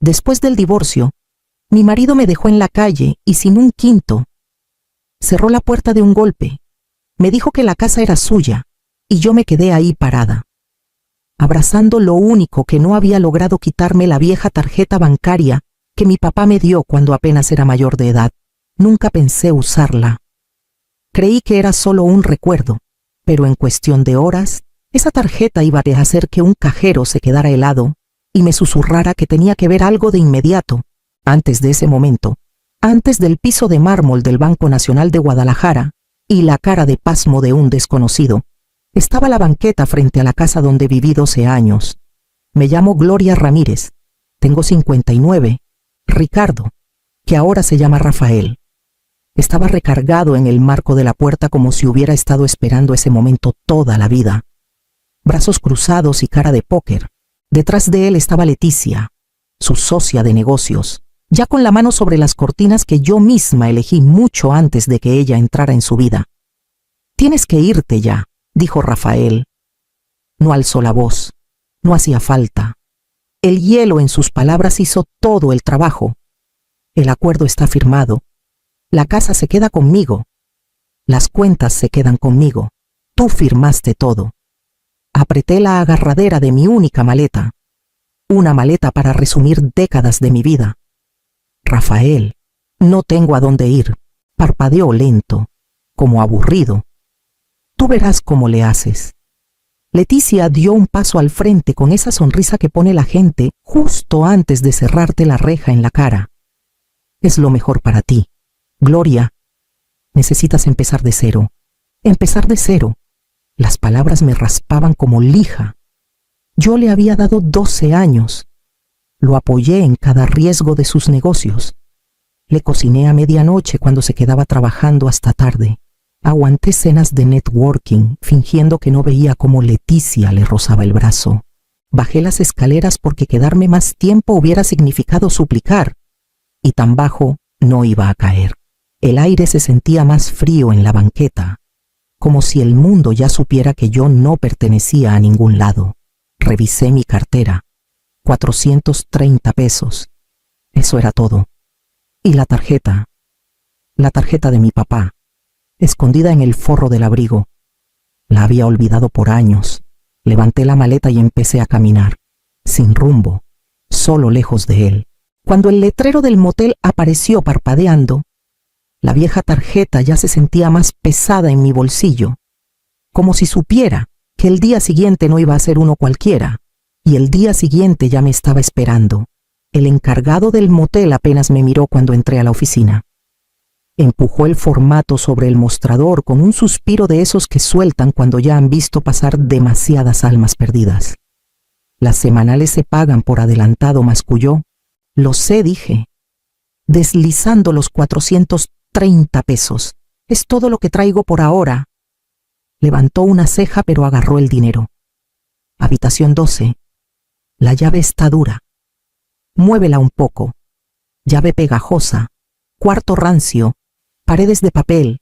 Después del divorcio, mi marido me dejó en la calle y sin un quinto. Cerró la puerta de un golpe. Me dijo que la casa era suya y yo me quedé ahí parada, abrazando lo único que no había logrado quitarme, la vieja tarjeta bancaria que mi papá me dio cuando apenas era mayor de edad. Nunca pensé usarla. Creí que era solo un recuerdo, pero en cuestión de horas, esa tarjeta iba a hacer que un cajero se quedara helado y me susurrara que tenía que ver algo de inmediato. Antes de ese momento, antes del piso de mármol del Banco Nacional de Guadalajara y la cara de pasmo de un desconocido, estaba la banqueta frente a la casa donde viví 12 años. Me llamo Gloria Ramírez, tengo 59, Ricardo, que ahora se llama Rafael. Estaba recargado en el marco de la puerta como si hubiera estado esperando ese momento toda la vida. Brazos cruzados y cara de póker. Detrás de él estaba Leticia, su socia de negocios, ya con la mano sobre las cortinas que yo misma elegí mucho antes de que ella entrara en su vida. «Tienes que irte ya», dijo Rafael. No alzó la voz. No hacía falta. El hielo en sus palabras hizo todo el trabajo. El acuerdo está firmado. La casa se queda conmigo. Las cuentas se quedan conmigo. Tú firmaste todo. Apreté la agarradera de mi única maleta. Una maleta para resumir décadas de mi vida. Rafael, no tengo a dónde ir. Parpadeó lento, como aburrido. Tú verás cómo le haces. Leticia dio un paso al frente con esa sonrisa que pone la gente justo antes de cerrarte la reja en la cara. Es lo mejor para ti. Gloria, necesitas empezar de cero. Empezar de cero. Las palabras me raspaban como lija. Yo le había dado 12 años. Lo apoyé en cada riesgo de sus negocios. Le cociné a medianoche cuando se quedaba trabajando hasta tarde. Aguanté cenas de networking, fingiendo que no veía cómo Leticia le rozaba el brazo. Bajé las escaleras porque quedarme más tiempo hubiera significado suplicar. Y tan bajo no iba a caer. El aire se sentía más frío en la banqueta, como si el mundo ya supiera que yo no pertenecía a ningún lado. Revisé mi cartera. 430 pesos. Eso era todo. Y la tarjeta de mi papá, escondida en el forro del abrigo. La había olvidado por años. Levanté la maleta y empecé a caminar, sin rumbo, solo lejos de él. Cuando el letrero del motel apareció parpadeando, la vieja tarjeta ya se sentía más pesada en mi bolsillo, como si supiera que el día siguiente no iba a ser uno cualquiera, y el día siguiente ya me estaba esperando. El encargado del motel apenas me miró cuando entré a la oficina. Empujó el formato sobre el mostrador con un suspiro de esos que sueltan cuando ya han visto pasar demasiadas almas perdidas. Las semanales se pagan por adelantado, masculló. Lo sé, dije, deslizando los 430 pesos. Es todo lo que traigo por ahora. Levantó una ceja pero agarró el dinero. Habitación 12. La llave está dura. Muévela un poco. Llave pegajosa. Cuarto rancio. Paredes de papel.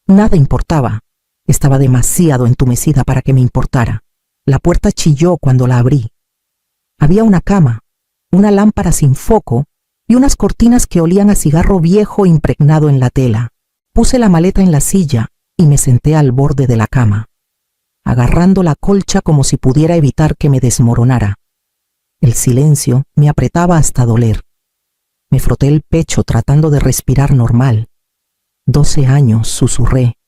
Nada importaba. Estaba demasiado entumecida para que me importara. La puerta chilló cuando la abrí. Había una cama, una lámpara sin foco y unas cortinas que olían a cigarro viejo impregnado en la tela. Puse la maleta en la silla y me senté al borde de la cama, agarrando la colcha como si pudiera evitar que me desmoronara. El silencio me apretaba hasta doler. Me froté el pecho tratando de respirar normal. 12 años, susurré.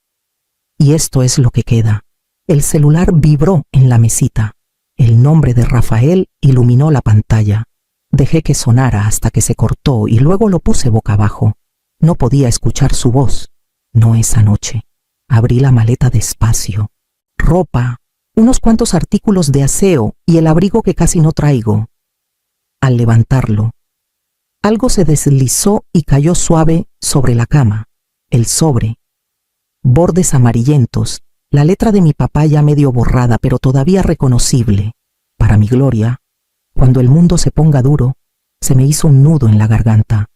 Y esto es lo que queda. El celular vibró en la mesita. El nombre de Rafael iluminó la pantalla. Dejé que sonara hasta que se cortó y luego lo puse boca abajo. No podía escuchar su voz. No esa noche. Abrí la maleta despacio. Ropa, unos cuantos artículos de aseo y el abrigo que casi no traigo. Al levantarlo, algo se deslizó y cayó suave sobre la cama. El sobre. Bordes amarillentos. La letra de mi papá ya medio borrada, pero todavía reconocible. Para mi gloria, cuando el mundo se ponga duro, se me hizo un nudo en la garganta.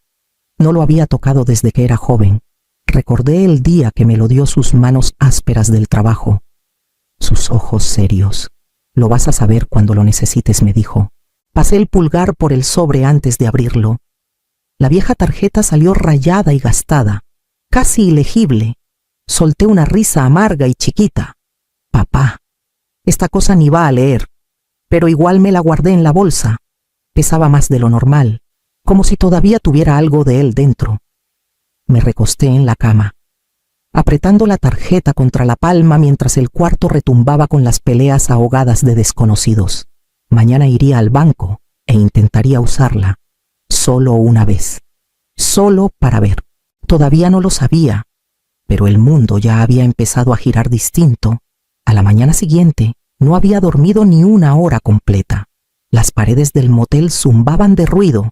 No lo había tocado desde que era joven. Recordé el día que me lo dio sus manos ásperas del trabajo. Sus ojos serios. Lo vas a saber cuando lo necesites, me dijo. Pasé el pulgar por el sobre antes de abrirlo. La vieja tarjeta salió rayada y gastada, casi ilegible. Solté una risa amarga y chiquita. Papá, esta cosa ni va a leer, pero igual me la guardé en la bolsa. Pesaba más de lo normal, como si todavía tuviera algo de él dentro. Me recosté en la cama, apretando la tarjeta contra la palma mientras el cuarto retumbaba con las peleas ahogadas de desconocidos. Mañana iría al banco e intentaría usarla, solo una vez, solo para ver. Todavía no lo sabía, pero el mundo ya había empezado a girar distinto. A la mañana siguiente no había dormido ni una hora completa. Las paredes del motel zumbaban de ruido,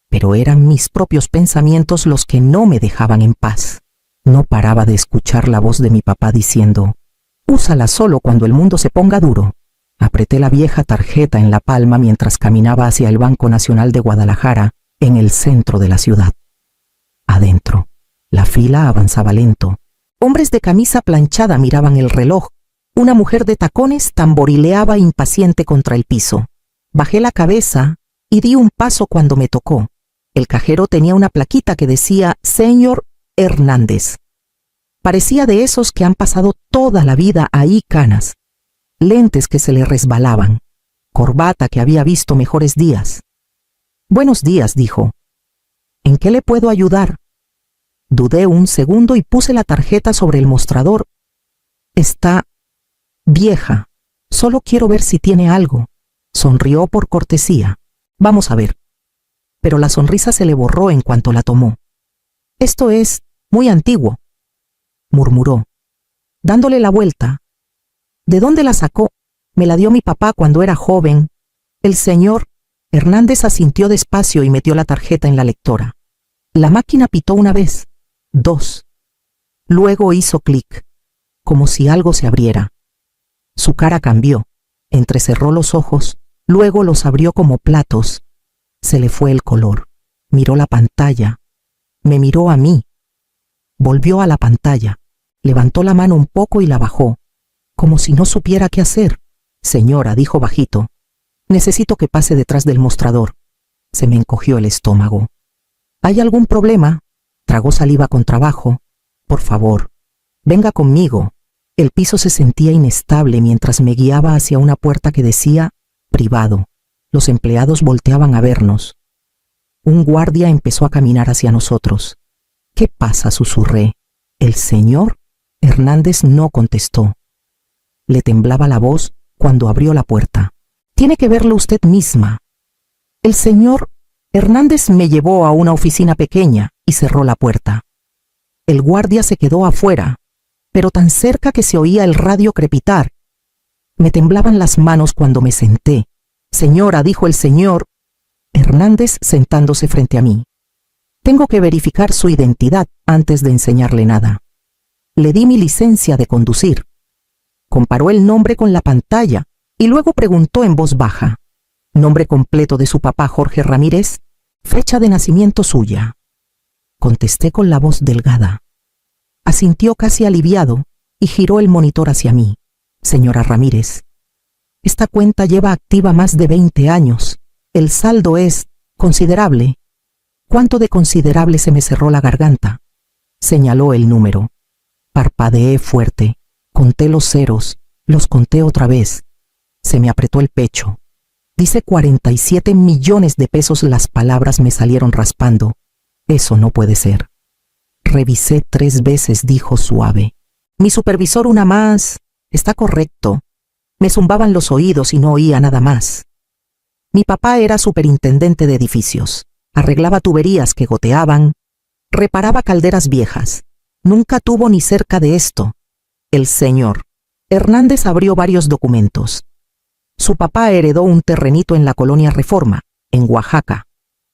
pero eran mis propios pensamientos los que no me dejaban en paz. No paraba de escuchar la voz de mi papá diciendo: «Úsala solo cuando el mundo se ponga duro». Apreté la vieja tarjeta en la palma mientras caminaba hacia el Banco Nacional de Guadalajara, en el centro de la ciudad. Adentro, la fila avanzaba lento. Hombres de camisa planchada miraban el reloj. Una mujer de tacones tamborileaba impaciente contra el piso. Bajé la cabeza y di un paso cuando me tocó. El cajero tenía una plaquita que decía «Señor Hernández». Parecía de esos que han pasado toda la vida ahí canas. Lentes que se le resbalaban. Corbata que había visto mejores días. «Buenos días», dijo. «¿En qué le puedo ayudar?» Dudé un segundo y puse la tarjeta sobre el mostrador. «Está vieja. Solo quiero ver si tiene algo». Sonrió por cortesía. «Vamos a ver». Pero la sonrisa se le borró en cuanto la tomó. «Esto es muy antiguo», murmuró, dándole la vuelta. «¿De dónde la sacó?» «Me la dio mi papá cuando era joven». El señor Hernández asintió despacio y metió la tarjeta en la lectora. La máquina pitó una vez, dos. Luego hizo clic, como si algo se abriera. Su cara cambió, entrecerró los ojos, luego los abrió como platos. Se le fue el color. Miró la pantalla. Me miró a mí. Volvió a la pantalla. Levantó la mano un poco y la bajó, como si no supiera qué hacer. «Señora», dijo bajito, «necesito que pase detrás del mostrador». Se me encogió el estómago. «¿Hay algún problema?» Tragó saliva con trabajo. «Por favor, venga conmigo». El piso se sentía inestable mientras me guiaba hacia una puerta que decía «privado». Los empleados volteaban a vernos. Un guardia empezó a caminar hacia nosotros. «¿Qué pasa?», susurré. El señor Hernández no contestó. Le temblaba la voz cuando abrió la puerta. «Tiene que verlo usted misma». El señor Hernández me llevó a una oficina pequeña y cerró la puerta. El guardia se quedó afuera, pero tan cerca que se oía el radio crepitar. Me temblaban las manos cuando me senté. «Señora», dijo el señor Hernández sentándose frente a mí. «Tengo que verificar su identidad antes de enseñarle nada». Le di mi licencia de conducir. Comparó el nombre con la pantalla y luego preguntó en voz baja: «¿Nombre completo de su papá Jorge Ramírez? Fecha de nacimiento suya». Contesté con la voz delgada. Asintió casi aliviado y giró el monitor hacia mí. «Señora Ramírez, esta cuenta lleva activa más de 20 años. El saldo es considerable». «¿Cuánto de considerable?», se me cerró la garganta. Señaló el número. Parpadeé fuerte. Conté los ceros. Los conté otra vez. Se me apretó el pecho. «Dice 47 millones de pesos». Las palabras me salieron raspando. «Eso no puede ser». «Revisé 3 veces», dijo suave. «Mi supervisor una más. Está correcto». Me zumbaban los oídos y no oía nada más. Mi papá era superintendente de edificios. Arreglaba tuberías que goteaban. Reparaba calderas viejas. Nunca tuvo ni cerca de esto. El señor Hernández abrió varios documentos. Su papá heredó un terrenito en la colonia Reforma, en Oaxaca,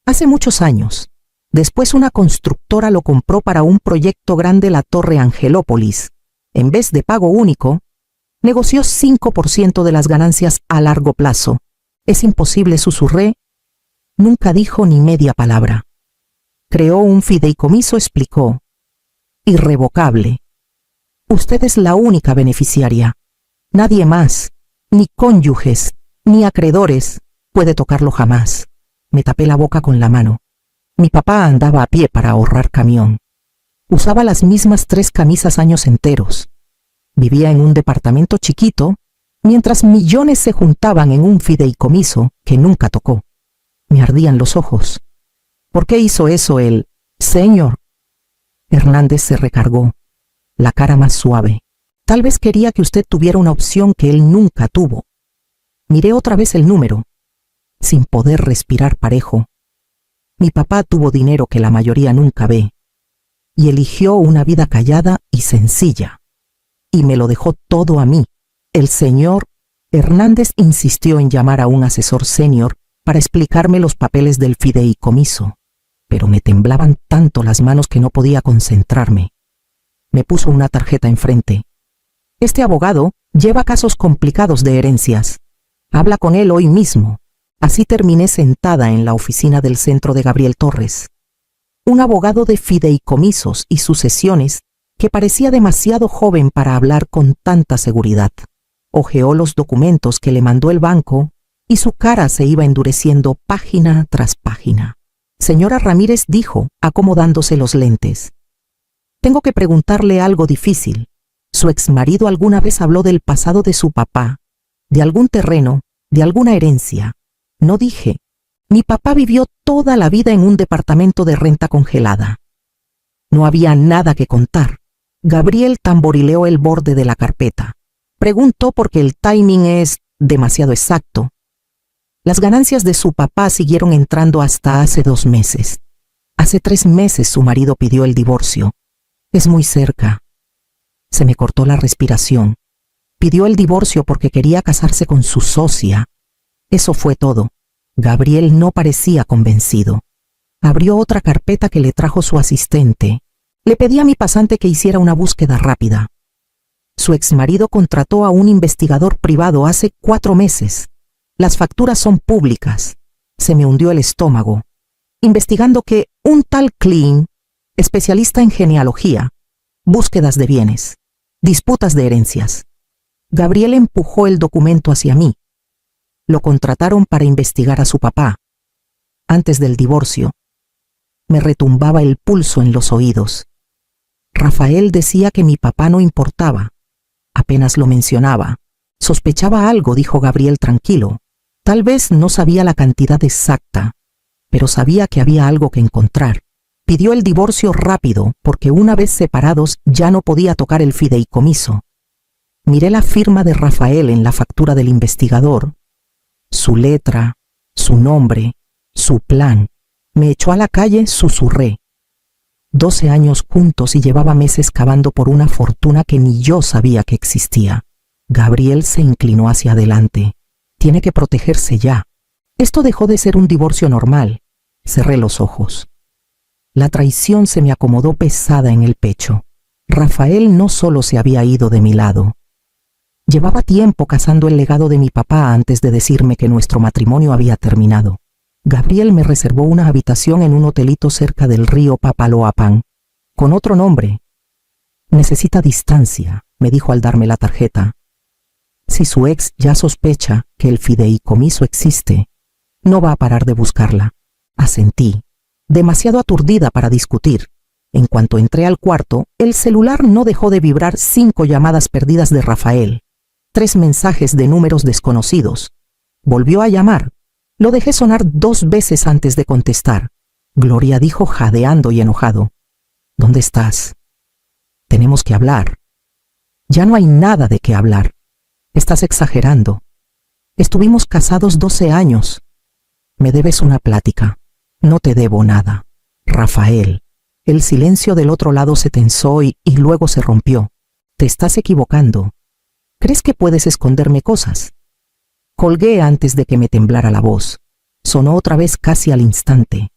hace muchos años. Después una constructora lo compró para un proyecto grande, la Torre Angelópolis. En vez de pago único, negoció 5% de las ganancias a largo plazo. «Es imposible», susurré. Nunca dijo ni media palabra. «Creó un fideicomiso», explicó. «Irrevocable. Usted es la única beneficiaria. Nadie más, ni cónyuges, ni acreedores. puede tocarlo jamás. Me tapé la boca con la mano. Mi papá andaba a pie para ahorrar camión. Usaba las mismas 3 camisas años enteros. Vivía en un departamento chiquito, mientras millones se juntaban en un fideicomiso que nunca tocó. Me ardían los ojos. ¿Por qué hizo eso el señor? Hernández se recargó, la cara más suave. Tal vez quería que usted tuviera una opción que él nunca tuvo. Miré otra vez el número, sin poder respirar parejo. Mi papá tuvo dinero que la mayoría nunca ve, y eligió una vida callada y sencilla. Y me lo dejó todo a mí. El señor Hernández insistió en llamar a un asesor senior para explicarme los papeles del fideicomiso, pero me temblaban tanto las manos que no podía concentrarme. Me puso una tarjeta enfrente. Este abogado lleva casos complicados de herencias. Habla con él hoy mismo. Así terminé sentada en la oficina del centro de Gabriel Torres. Un abogado de fideicomisos y sucesiones que parecía demasiado joven para hablar con tanta seguridad. Hojeó los documentos que le mandó el banco y su cara se iba endureciendo página tras página. Señora Ramírez dijo, acomodándose los lentes. Tengo que preguntarle algo difícil. ¿Su exmarido alguna vez habló del pasado de su papá, de algún terreno, de alguna herencia? No dije. Mi papá vivió toda la vida en un departamento de renta congelada. No había nada que contar. Gabriel tamborileó el borde de la carpeta. Preguntó porque el timing es demasiado exacto. Las ganancias de su papá siguieron entrando hasta hace 2 meses. Hace 3 meses su marido pidió el divorcio. Es muy cerca. Se me cortó la respiración. Pidió el divorcio porque quería casarse con su socia. Eso fue todo. Gabriel no parecía convencido. Abrió otra carpeta que le trajo su asistente. Le pedí a mi pasante que hiciera una búsqueda rápida. Su exmarido contrató a un investigador privado hace 4 meses. Las facturas son públicas. Se me hundió el estómago, investigando que un tal Klein, especialista en genealogía, búsquedas de bienes, disputas de herencias. Gabriel empujó el documento hacia mí. Lo contrataron para investigar a su papá. Antes del divorcio, me retumbaba el pulso en los oídos. Rafael decía que mi papá no importaba. Apenas lo mencionaba. Sospechaba algo, dijo Gabriel tranquilo. Tal vez no sabía la cantidad exacta, pero sabía que había algo que encontrar. Pidió el divorcio rápido porque una vez separados ya no podía tocar el fideicomiso. Miré la firma de Rafael en la factura del investigador. Su letra, su nombre, su plan. Me echó a la calle, susurré. 12 años juntos y llevaba meses cavando por una fortuna que ni yo sabía que existía. Gabriel se inclinó hacia adelante. Tiene que protegerse ya. Esto dejó de ser un divorcio normal. Cerré los ojos. La traición se me acomodó pesada en el pecho. Rafael no solo se había ido de mi lado. Llevaba tiempo cazando el legado de mi papá antes de decirme que nuestro matrimonio había terminado. Gabriel me reservó una habitación en un hotelito cerca del río Papaloapan, con otro nombre. Necesita distancia, me dijo al darme la tarjeta. Si su ex ya sospecha que el fideicomiso existe, no va a parar de buscarla. Asentí, demasiado aturdida para discutir. En cuanto entré al cuarto, el celular no dejó de vibrar 5 llamadas perdidas de Rafael, 3 mensajes de números desconocidos. Volvió a llamar. Lo dejé sonar 2 veces antes de contestar. Gloria dijo jadeando y enojado. ¿Dónde estás? Tenemos que hablar. Ya no hay nada de qué hablar. Estás exagerando. Estuvimos casados 12 años. Me debes una plática. No te debo nada. Rafael. El silencio del otro lado se tensó y luego se rompió. Te estás equivocando. ¿Crees que puedes esconderme cosas? Colgué antes de que me temblara la voz. Sonó otra vez casi al instante.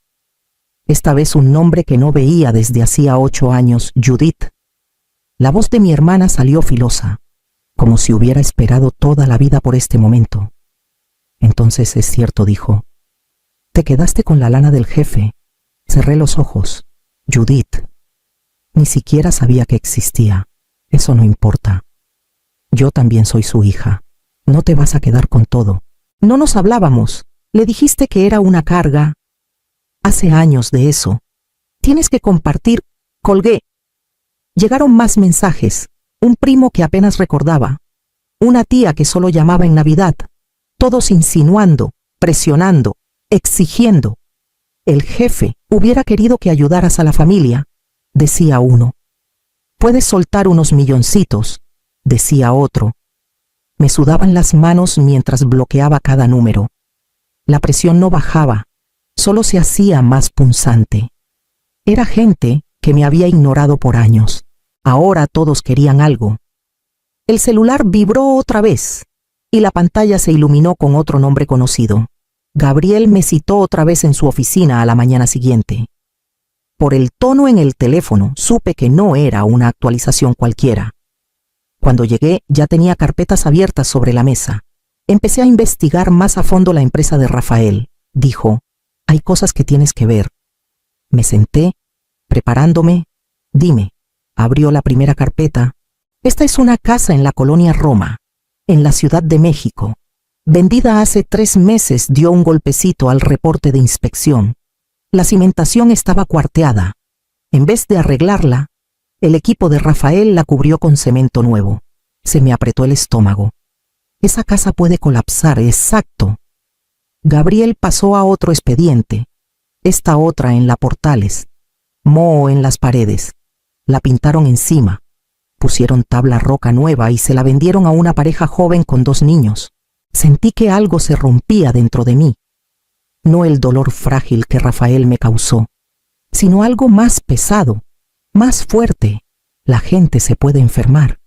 Esta vez un nombre que no veía desde hacía 8 años, Judith. La voz de mi hermana salió filosa, como si hubiera esperado toda la vida por este momento. Entonces es cierto, dijo. Te quedaste con la lana del jefe. Cerré los ojos. Judith. Ni siquiera sabía que existía. Eso no importa. Yo también soy su hija. No te vas a quedar con todo. No nos hablábamos. Le dijiste que era una carga. Hace años de eso. Tienes que compartir. Colgué. Llegaron más mensajes. Un primo que apenas recordaba. Una tía que solo llamaba en Navidad. Todos insinuando, presionando, exigiendo. El jefe hubiera querido que ayudaras a la familia, decía uno. Puedes soltar unos milloncitos, decía otro. Me sudaban las manos mientras bloqueaba cada número. La presión no bajaba, solo se hacía más punzante. Era gente que me había ignorado por años. Ahora todos querían algo. El celular vibró otra vez y la pantalla se iluminó con otro nombre conocido. Gabriel me citó otra vez en su oficina a la mañana siguiente. Por el tono en el teléfono supe que no era una actualización cualquiera. Cuando llegué ya tenía carpetas abiertas sobre la mesa. Empecé a investigar más a fondo la empresa de Rafael. Dijo, hay cosas que tienes que ver. Me senté, preparándome. Dime. Abrió la primera carpeta. Esta es una casa en la colonia Roma, en la Ciudad de México. Vendida hace 3 meses, dio un golpecito al reporte de inspección. La cimentación estaba cuarteada. En vez de arreglarla, el equipo de Rafael la cubrió con cemento nuevo. Se me apretó el estómago. Esa casa puede colapsar, exacto. Gabriel pasó a otro expediente. Esta otra en la Portales. Moho en las paredes. La pintaron encima. Pusieron tabla roca nueva y se la vendieron a una pareja joven con 2 niños. Sentí que algo se rompía dentro de mí. No el dolor frágil que Rafael me causó, sino algo más pesado, más fuerte. La gente se puede enfermar.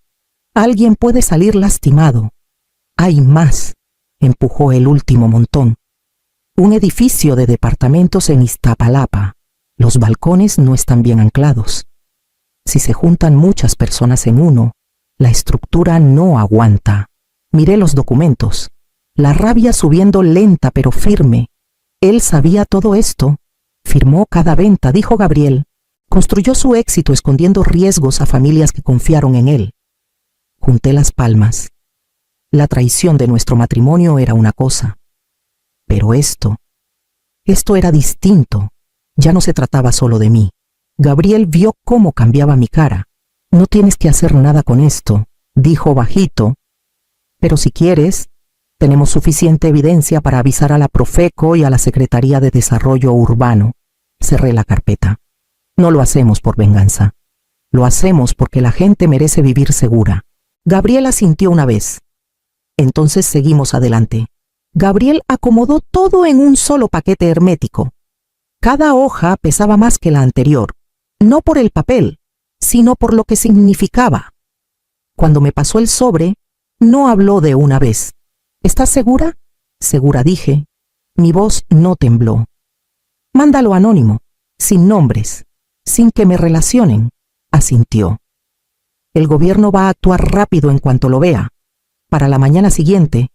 Alguien puede salir lastimado. Hay más. Empujó el último montón. Un edificio de departamentos en Iztapalapa. Los balcones no están bien anclados. Si se juntan muchas personas en uno, la estructura no aguanta. Miré los documentos. La rabia subiendo lenta pero firme. Él sabía todo esto. Firmó cada venta, dijo Gabriel. Construyó su éxito escondiendo riesgos a familias que confiaron en él. Junté las palmas. La traición de nuestro matrimonio era una cosa. Pero esto era distinto. Ya no se trataba solo de mí. Gabriel vio cómo cambiaba mi cara. No tienes que hacer nada con esto, dijo bajito. Pero si quieres, tenemos suficiente evidencia para avisar a la Profeco y a la Secretaría de Desarrollo Urbano. Cerré la carpeta. No lo hacemos por venganza. Lo hacemos porque la gente merece vivir segura. Gabriel asintió una vez. Entonces seguimos adelante. Gabriel acomodó todo en un solo paquete hermético. Cada hoja pesaba más que la anterior. No por el papel, sino por lo que significaba. Cuando me pasó el sobre, no habló de una vez. ¿Estás segura? Segura, dije. Mi voz no tembló. Mándalo anónimo, sin nombres, sin que me relacionen, asintió. El gobierno va a actuar rápido en cuanto lo vea. Para la mañana siguiente,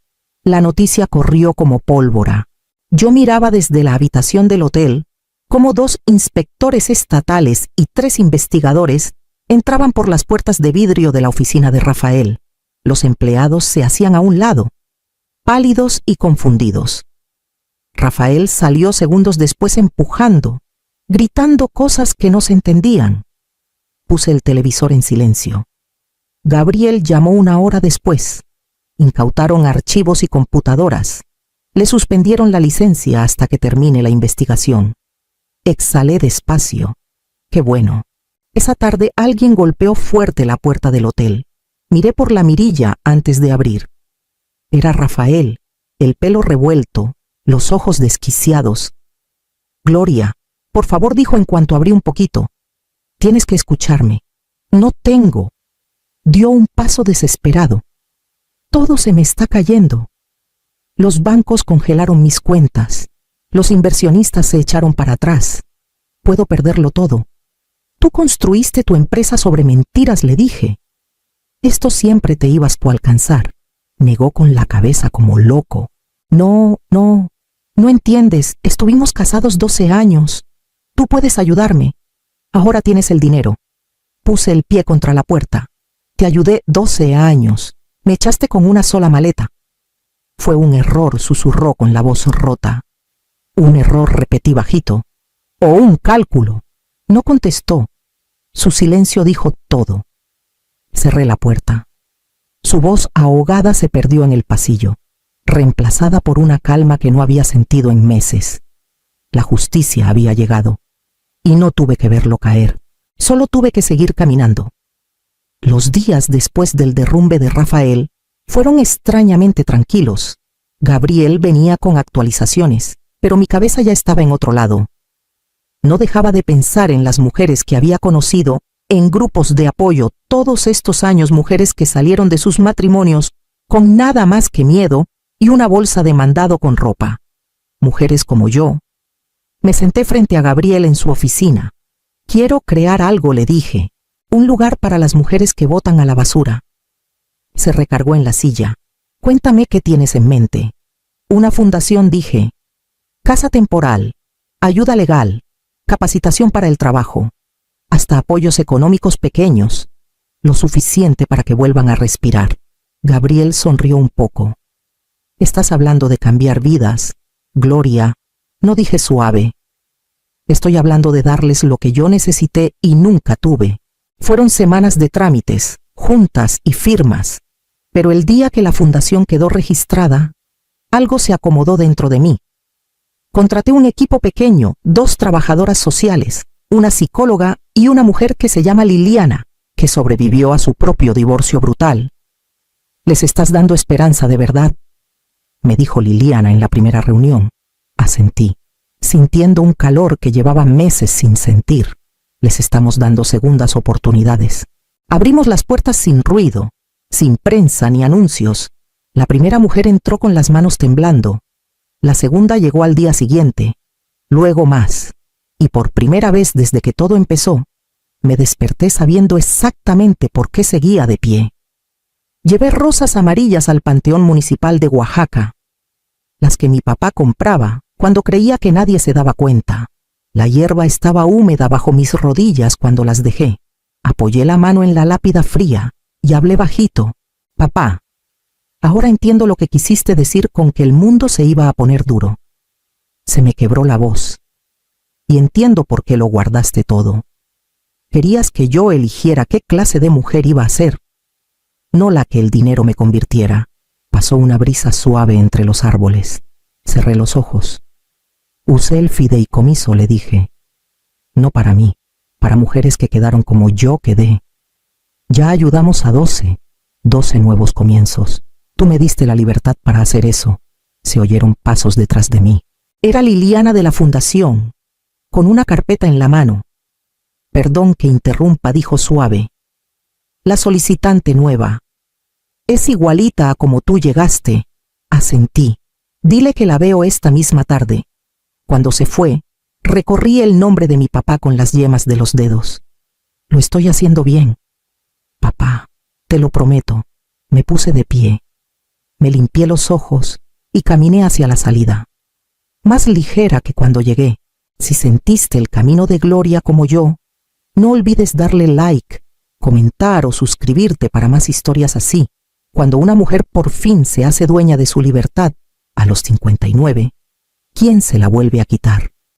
la noticia corrió como pólvora. Yo miraba desde la habitación del hotel cómo 2 inspectores estatales y 3 investigadores entraban por las puertas de vidrio de la oficina de Rafael. Los empleados se hacían a un lado, pálidos y confundidos. Rafael salió segundos después empujando, gritando cosas que no se entendían. Puse el televisor en silencio. Gabriel llamó 1 hora después. Incautaron archivos y computadoras. Le suspendieron la licencia hasta que termine la investigación. Exhalé despacio. Qué bueno. Esa tarde alguien golpeó fuerte la puerta del hotel. Miré por la mirilla antes de abrir. Era Rafael, el pelo revuelto, los ojos desquiciados. Gloria, por favor, dijo en cuanto abrí un poquito. Tienes que escucharme. No tengo. Dio un paso desesperado. Todo se me está cayendo. Los bancos congelaron mis cuentas. Los inversionistas se echaron para atrás. Puedo perderlo todo. Tú construiste tu empresa sobre mentiras, le dije. Esto siempre te ibas a alcanzar. Negó con la cabeza como loco. No entiendes. Estuvimos casados 12 años. Tú puedes ayudarme. Ahora tienes el dinero. Puse el pie contra la puerta. Te ayudé 12 años. Me echaste con una sola maleta. Fue un error, susurró con la voz rota. Un error, repetí bajito. O un cálculo. No contestó. Su silencio dijo todo. Cerré la puerta. Su voz ahogada se perdió en el pasillo, reemplazada por una calma que no había sentido en meses. La justicia había llegado, y no tuve que verlo caer, solo tuve que seguir caminando. Los días después del derrumbe de Rafael fueron extrañamente tranquilos. Gabriel venía con actualizaciones, pero mi cabeza ya estaba en otro lado. No dejaba de pensar en las mujeres que había conocido en grupos de apoyo todos estos años, mujeres que salieron de sus matrimonios con nada más que miedo y una bolsa de mandado con ropa. Mujeres como yo. Me senté frente a Gabriel en su oficina. Quiero crear algo, le dije. Un lugar para las mujeres que botan a la basura. Se recargó en la silla. Cuéntame qué tienes en mente. Una fundación, dije. Casa temporal. Ayuda legal. Capacitación para el trabajo. Hasta apoyos económicos pequeños. Lo suficiente para que vuelvan a respirar. Gabriel sonrió un poco. Estás hablando de cambiar vidas, Gloria. No, dije suave. Estoy hablando de darles lo que yo necesité y nunca tuve. Fueron semanas de trámites, juntas y firmas. Pero el día que la fundación quedó registrada, algo se acomodó dentro de mí. Contraté un equipo pequeño, 2 trabajadoras sociales, una psicóloga y una mujer que se llama Liliana, que sobrevivió a su propio divorcio brutal. Les estás dando esperanza, de verdad, me dijo Liliana en la primera reunión. Asentí, sintiendo un calor que llevaba meses sin sentir. Les estamos dando segundas oportunidades. Abrimos las puertas sin ruido, sin prensa ni anuncios. La primera mujer entró con las manos temblando. La segunda llegó al día siguiente, luego más. Y por primera vez desde que todo empezó, me desperté sabiendo exactamente por qué seguía de pie. Llevé rosas amarillas al Panteón Municipal de Oaxaca, las que mi papá compraba cuando creía que nadie se daba cuenta. La hierba estaba húmeda bajo mis rodillas cuando las dejé. Apoyé la mano en la lápida fría y hablé bajito. Papá, ahora entiendo lo que quisiste decir con que el mundo se iba a poner duro. Se me quebró la voz. Y entiendo por qué lo guardaste todo. Querías que yo eligiera qué clase de mujer iba a ser, no la que el dinero me convirtiera. Pasó una brisa suave entre los árboles. Cerré los ojos. Usé el fideicomiso, le dije. No para mí, para mujeres que quedaron como yo quedé. Ya ayudamos a 12 nuevos comienzos. Tú me diste la libertad para hacer eso. Se oyeron pasos detrás de mí. Era Liliana de la fundación, con una carpeta en la mano. Perdón que interrumpa, dijo suave. La solicitante nueva. Es igualita a como tú llegaste. Asentí. Dile que la veo esta misma tarde. Cuando se fue, recorrí el nombre de mi papá con las yemas de los dedos. Lo estoy haciendo bien. Papá, te lo prometo. Me puse de pie. Me limpié los ojos y caminé hacia la salida. Más ligera que cuando llegué. Si sentiste el camino de Gloria como yo, no olvides darle like, comentar o suscribirte para más historias así. Cuando una mujer por fin se hace dueña de su libertad, a los 59, ¿quién se la vuelve a quitar?